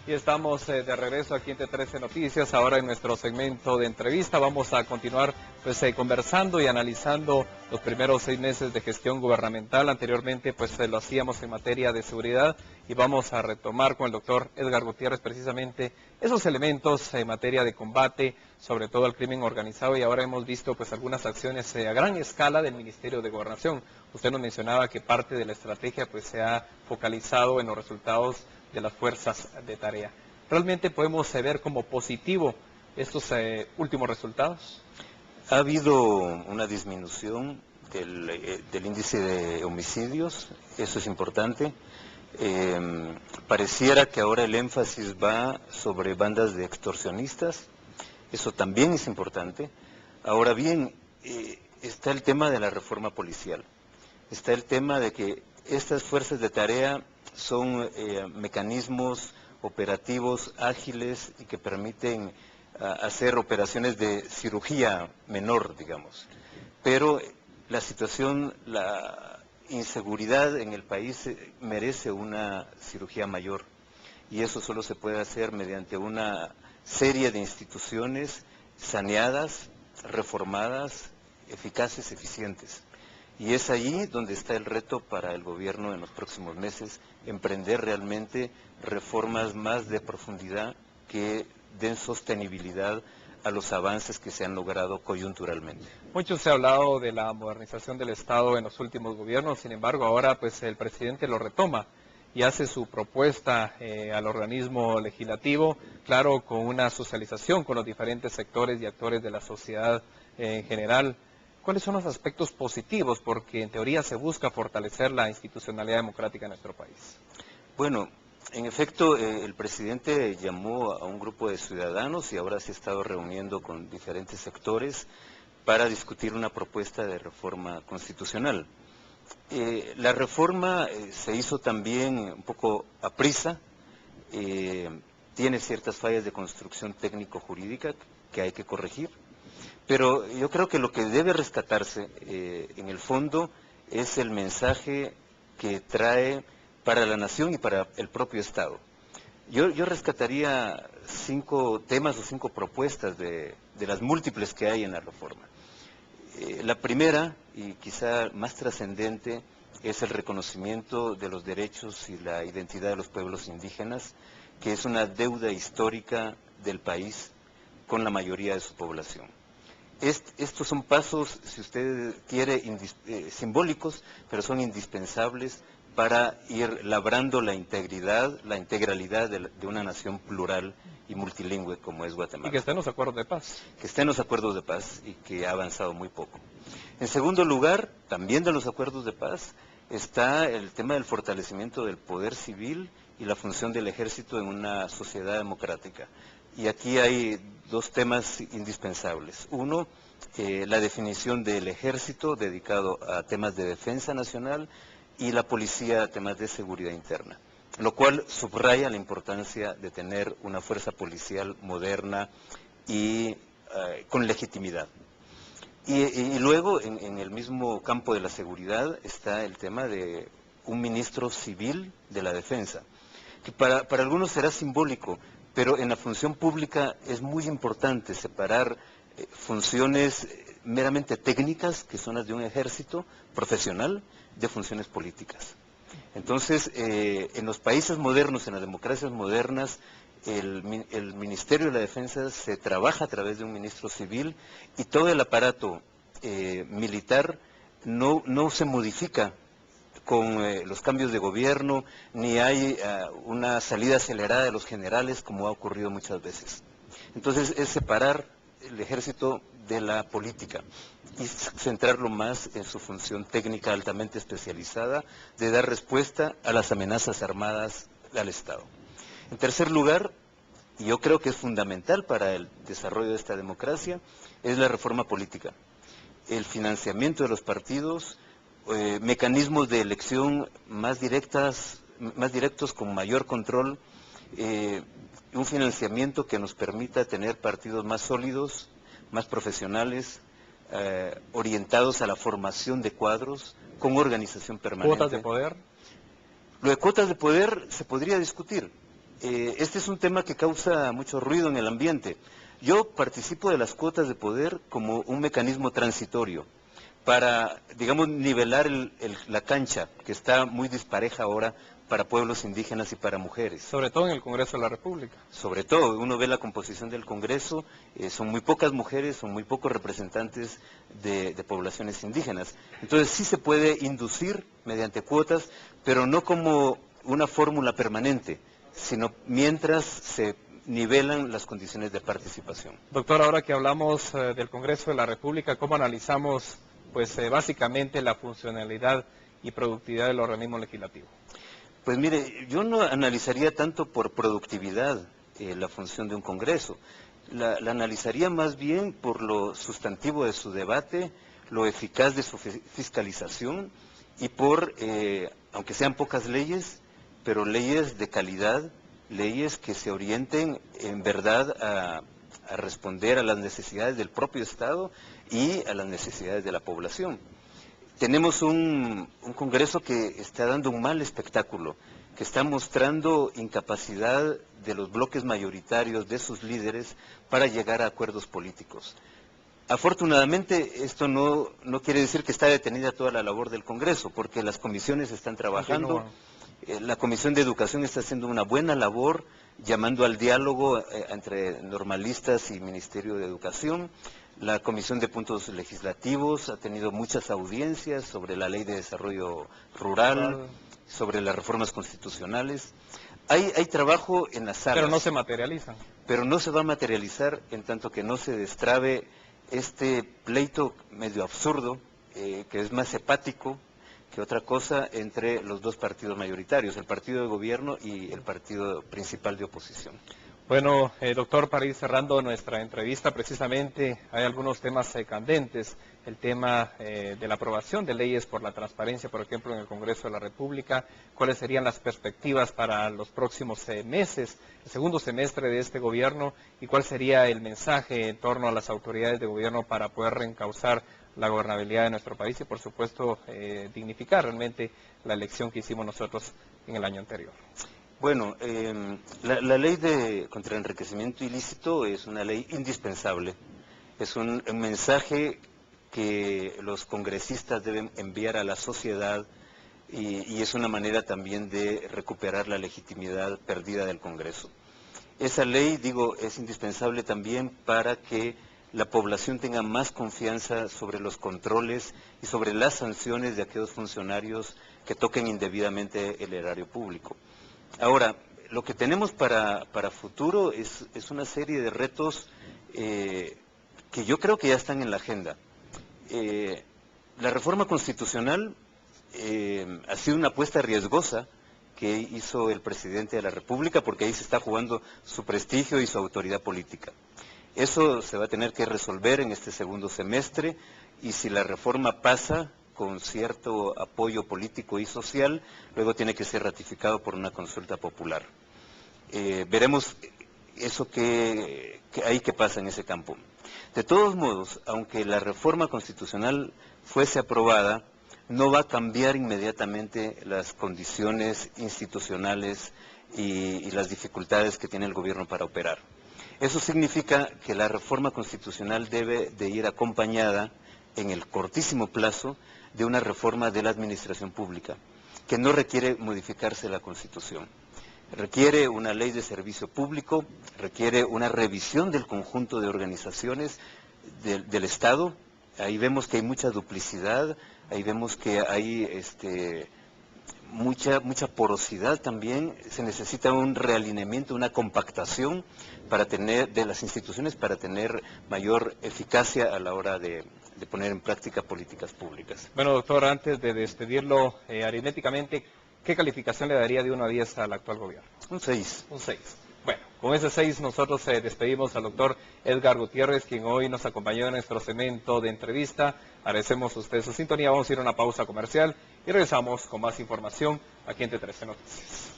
Y estamos de regreso aquí en T13 Noticias, ahora en nuestro segmento de entrevista. Vamos a continuar conversando y analizando los primeros 6 meses de gestión gubernamental. Anteriormente lo hacíamos en materia de seguridad y vamos a retomar con el doctor Edgar Gutiérrez precisamente esos elementos en materia de combate, sobre todo al crimen organizado, y ahora hemos visto algunas acciones a gran escala del Ministerio de Gobernación. Usted nos mencionaba que parte de la estrategia se ha focalizado en los resultados de las fuerzas de tarea. ¿Realmente podemos ver como positivo estos últimos resultados? Ha habido una disminución del índice de homicidios, eso es importante. Pareciera que ahora el énfasis va sobre bandas de extorsionistas, eso también es importante. Ahora bien, está el tema de la reforma policial, está el tema de que estas fuerzas de tarea son mecanismos operativos ágiles y que permiten hacer operaciones de cirugía menor, digamos. Pero la situación, la inseguridad en el país merece una cirugía mayor, y eso solo se puede hacer mediante una serie de instituciones saneadas, reformadas, eficaces, eficientes. Y es allí donde está el reto para el gobierno en los próximos meses, emprender realmente reformas más de profundidad que den sostenibilidad a los avances que se han logrado coyunturalmente. Mucho se ha hablado de la modernización del Estado en los últimos gobiernos, sin embargo ahora el presidente lo retoma y hace su propuesta al organismo legislativo, claro, con una socialización con los diferentes sectores y actores de la sociedad en general. ¿Cuáles son los aspectos positivos? Porque en teoría se busca fortalecer la institucionalidad democrática en nuestro país. Bueno, en efecto, el presidente llamó a un grupo de ciudadanos y ahora se ha estado reuniendo con diferentes sectores para discutir una propuesta de reforma constitucional. La reforma se hizo también un poco a prisa, tiene ciertas fallas de construcción técnico-jurídica que hay que corregir. Pero yo creo que lo que debe rescatarse en el fondo es el mensaje que trae para la nación y para el propio Estado. Yo rescataría 5 temas o 5 propuestas de las múltiples que hay en la reforma. La primera, y quizá más trascendente, es el reconocimiento de los derechos y la identidad de los pueblos indígenas, que es una deuda histórica del país con la mayoría de su población. Estos son pasos, si usted quiere, simbólicos, pero son indispensables para ir labrando la integralidad de una nación plural y multilingüe como es Guatemala. Y que esté en los acuerdos de paz. Que esté en los acuerdos de paz y que ha avanzado muy poco. En segundo lugar, también de los acuerdos de paz, está el tema del fortalecimiento del poder civil y la función del ejército en una sociedad democrática. Y aquí hay 2 temas indispensables. Uno, la definición del ejército dedicado a temas de defensa nacional y la policía a temas de seguridad interna, lo cual subraya la importancia de tener una fuerza policial moderna y con legitimidad. Y luego, en el mismo campo de la seguridad, está el tema de un ministro civil de la defensa, que para algunos será simbólico, pero en la función pública es muy importante separar funciones meramente técnicas, que son las de un ejército profesional, de funciones políticas. Entonces, en los países modernos, en las democracias modernas, el Ministerio de la Defensa se trabaja a través de un ministro civil y todo el aparato militar no se modifica con los cambios de gobierno, ni hay una salida acelerada de los generales como ha ocurrido muchas veces. Entonces es separar el ejército de la política y centrarlo más en su función técnica altamente especializada de dar respuesta a las amenazas armadas al Estado. En tercer lugar, y yo creo que es fundamental para el desarrollo de esta democracia, es la reforma política. El financiamiento de los partidos, mecanismos de elección más directos, con mayor control, un financiamiento que nos permita tener partidos más sólidos, más profesionales, orientados a la formación de cuadros, con organización permanente. ¿Cuotas de poder? Lo de cuotas de poder se podría discutir. Este es un tema que causa mucho ruido en el ambiente. Yo participo de las cuotas de poder como un mecanismo transitorio para, digamos, nivelar la cancha, que está muy dispareja ahora para pueblos indígenas y para mujeres. Sobre todo en el Congreso de la República. Sobre todo, uno ve la composición del Congreso, son muy pocas mujeres, son muy pocos representantes de poblaciones indígenas. Entonces sí se puede inducir mediante cuotas, pero no como una fórmula permanente, sino mientras se nivelan las condiciones de participación. Doctor, ahora que hablamos del Congreso de la República, ¿cómo analizamos básicamente la funcionalidad y productividad del organismo legislativo? Pues mire, yo no analizaría tanto por productividad la función de un Congreso, la analizaría más bien por lo sustantivo de su debate, lo eficaz de su fiscalización y por, aunque sean pocas leyes, pero leyes de calidad, leyes que se orienten en verdad a responder a las necesidades del propio Estado y a las necesidades de la población. Tenemos un Congreso que está dando un mal espectáculo, que está mostrando incapacidad de los bloques mayoritarios, de sus líderes, para llegar a acuerdos políticos. Afortunadamente, esto no quiere decir que está detenida toda la labor del Congreso, porque las comisiones están trabajando. La Comisión de Educación está haciendo una buena labor, llamando al diálogo entre normalistas y Ministerio de Educación. La Comisión de Puntos Legislativos ha tenido muchas audiencias sobre la Ley de Desarrollo Rural, sobre las reformas constitucionales. Hay trabajo en las salas. Pero no se materializan. Pero no se va a materializar en tanto que no se destrabe este pleito medio absurdo, que es más hepático que otra cosa, entre los dos partidos mayoritarios, el partido de gobierno y el partido principal de oposición. Bueno, doctor, para ir cerrando nuestra entrevista, precisamente hay algunos temas candentes. El tema de la aprobación de leyes por la transparencia, por ejemplo, en el Congreso de la República. ¿Cuáles serían las perspectivas para los próximos meses, el segundo semestre de este gobierno? ¿Y cuál sería el mensaje en torno a las autoridades de gobierno para poder reencauzar la gobernabilidad de nuestro país y, por supuesto, dignificar realmente la elección que hicimos nosotros en el año anterior? Bueno, la ley contra el enriquecimiento ilícito es una ley indispensable. Es un mensaje que los congresistas deben enviar a la sociedad y es una manera también de recuperar la legitimidad perdida del Congreso. Esa ley, digo, es indispensable también para que la población tenga más confianza sobre los controles y sobre las sanciones de aquellos funcionarios que toquen indebidamente el erario público. Ahora, lo que tenemos para futuro es una serie de retos que yo creo que ya están en la agenda. La reforma constitucional ha sido una apuesta riesgosa que hizo el presidente de la República, porque ahí se está jugando su prestigio y su autoridad política. Eso se va a tener que resolver en este segundo semestre, y si la reforma pasa con cierto apoyo político y social, luego tiene que ser ratificado por una consulta popular. Veremos eso que pasa en ese campo. De todos modos, aunque la reforma constitucional fuese aprobada, no va a cambiar inmediatamente las condiciones institucionales y las dificultades que tiene el gobierno para operar. Eso significa que la reforma constitucional debe de ir acompañada en el cortísimo plazo de una reforma de la administración pública, que no requiere modificarse la Constitución. Requiere una ley de servicio público, requiere una revisión del conjunto de organizaciones del Estado. Ahí vemos que hay mucha duplicidad, ahí vemos que hay mucha porosidad también. Se necesita un realineamiento, una compactación de las instituciones para tener mayor eficacia a la hora de poner en práctica políticas públicas. Bueno, doctor, antes de despedirlo aritméticamente, ¿qué calificación le daría de 1 a 10 al actual gobierno? Un 6. Un 6. Bueno, con ese 6 nosotros despedimos al doctor Edgar Gutiérrez, quien hoy nos acompañó en nuestro segmento de entrevista. Agradecemos a usted su sintonía. Vamos a ir a una pausa comercial y regresamos con más información aquí en T13 Noticias.